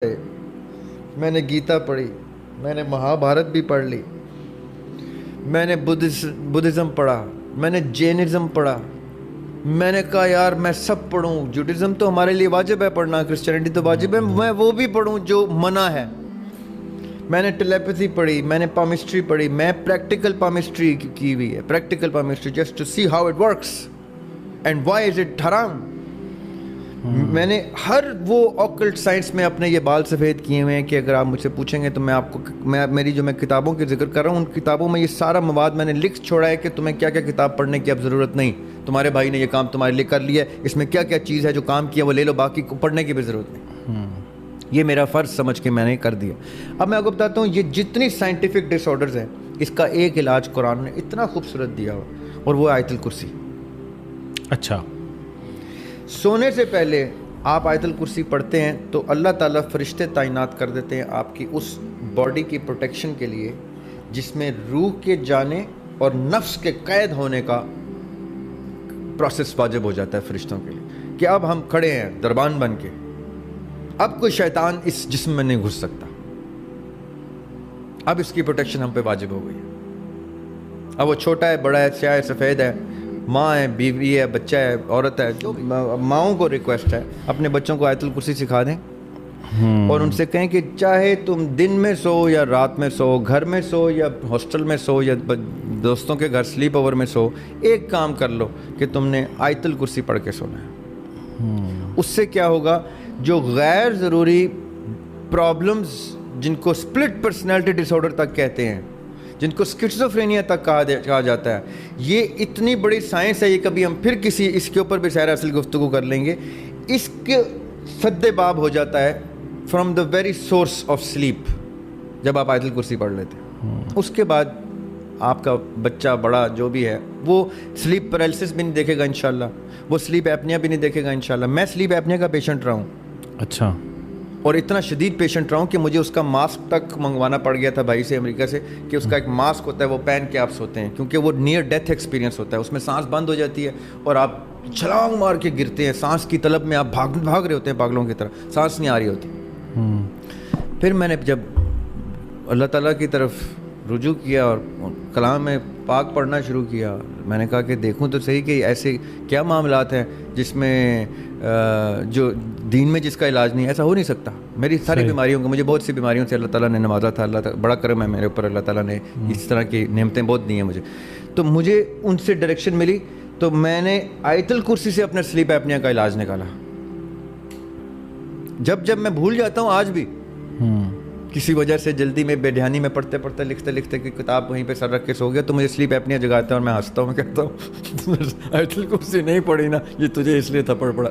میں نے گیتا پڑھی، میں نے مہابھارت بھی پڑھ لی، میں نے بدھزم پڑھا، میں نے جینزم پڑھا. میں نے کہا یار میں سب پڑھوں. جوڈزم تو ہمارے لیے واجب ہے پڑھنا، کرسچینٹی تو واجب ہے، میں وہ بھی پڑھوں جو منع ہے. میں نے ٹیلیپیتھی پڑھی، میں نے پامسٹری پڑھی، میں پریکٹیکل پامسٹری کی ہوئی ہے، practical palmistry just to see how it works and why is it حرام. میں نے ہر وہ آکلٹ سائنس میں اپنے یہ بال سفید کیے ہوئے ہیں کہ اگر آپ مجھ سے پوچھیں گے تو میں آپ کو میری جو میں کتابوں کی ذکر کر رہا ہوں ان کتابوں میں یہ سارا مواد میں نے لکھ چھوڑا ہے کہ تمہیں کیا کیا کتاب پڑھنے کی اب ضرورت نہیں. تمہارے بھائی نے یہ کام تمہارے لیے کر لیا ہے، اس میں کیا کیا چیز ہے جو کام کیا وہ لے لو، باقی کو پڑھنے کی بھی ضرورت نہیں. یہ میرا فرض سمجھ کے میں نے کر دیا. اب میں آپ کو بتاتا ہوں یہ جتنی سائنٹیفک ڈس آرڈرز ہیں اس کا ایک علاج قرآن نے اتنا خوبصورت دیا ہوا، اور وہ آیت الکرسی. اچھا، سونے سے پہلے آپ آیت الکرسی پڑھتے ہیں تو اللہ تعالیٰ فرشتے تعینات کر دیتے ہیں آپ کی اس باڈی کی پروٹیکشن کے لیے جس میں روح کے جانے اور نفس کے قید ہونے کا پروسیس واجب ہو جاتا ہے فرشتوں کے لیے کہ اب ہم کھڑے ہیں دربان بن کے، اب کوئی شیطان اس جسم میں نہیں گھس سکتا، اب اس کی پروٹیکشن ہم پہ واجب ہو گئی ہے. اب وہ چھوٹا ہے، بڑا ہے، سیاہ ہے، سفید ہے، ماں ہے، بیوی ہے، بچہ ہے، عورت ہے، جو ماؤں کو ریکویسٹ ہے اپنے بچوں کو آیت الکرسی سکھا دیں اور ان سے کہیں کہ چاہے تم دن میں سو یا رات میں سو، گھر میں سو یا ہاسٹل میں سو یا دوستوں کے گھر سلیپ اوور میں سو، ایک کام کر لو کہ تم نے آیت الکرسی پڑھ کے سونا ہے. اس سے کیا ہوگا، جو غیر ضروری پرابلمز جن کو اسپلٹ پرسنالٹی ڈس آرڈر تک کہتے ہیں، جن کو اسکیزوفرینیا تک کہا جاتا ہے، یہ اتنی بڑی سائنس ہے، یہ کبھی ہم پھر اس کے اوپر بھی سیر اصل گفتگو کر لیں گے. اس کے سد باب ہو جاتا ہے from the very source of sleep جب آپ آیت الکرسی پڑھ لیتے ہیں. اس کے بعد آپ کا بچہ بڑا جو بھی ہے وہ سلیپ پیرالسس بھی نہیں دیکھے گا انشاءاللہ، وہ سلیپ ایپنیا بھی نہیں دیکھے گا انشاءاللہ. میں سلیپ ایپنیا کا پیشنٹ رہا ہوں. اچھا. اور اتنا شدید پیشنٹ رہا ہوں کہ مجھے اس کا ماسک تک منگوانا پڑ گیا تھا بھائی سے امریکہ سے کہ اس کا ایک ماسک ہوتا ہے وہ پہن کے آپ سوتے ہیں، کیونکہ وہ نیئر ڈیتھ ایکسپیرینس ہوتا ہے، اس میں سانس بند ہو جاتی ہے اور آپ چھلانگ مار کے گرتے ہیں، سانس کی طلب میں آپ بھاگ رہے ہوتے ہیں پاگلوں کی طرح، سانس نہیں آ رہی ہوتی. پھر میں نے جب اللہ تعالیٰ کی طرف رجوع کیا اور کلام میں پاک پڑھنا شروع کیا، میں نے کہا کہ دیکھوں تو صحیح کہ ایسے کیا معاملات ہیں جس میں جو دین میں جس کا علاج نہیں، ایسا ہو نہیں سکتا. میری ساری بیماریوں کو، مجھے بہت سی بیماریوں سے اللہ تعالیٰ نے نوازا تھا، اللہ تعالیٰ بڑا کرم ہے میرے اوپر، اللہ تعالیٰ نے اس طرح کی نعمتیں بہت دی ہیں مجھے. تو مجھے ان سے ڈائریکشن ملی تو میں نے آیت الکرسی سے اپنا سلیپ ایپنیا کا علاج نکالا. جب میں بھول جاتا ہوں آج بھی کسی وجہ سے، جلدی میں، بے دھیانی میں، پڑھتے پڑھتے لکھتے لکھتے کہ کتاب وہیں پہ سر رکھ کے سو گیا تو مجھے سلیپ ایپنیا جگاتا ہے اور میں ہنستا ہوں، میں کہتا ہوں آیت الکرسی نہیں پڑھی نا، یہ تجھے اس لیے تھپڑ پڑا.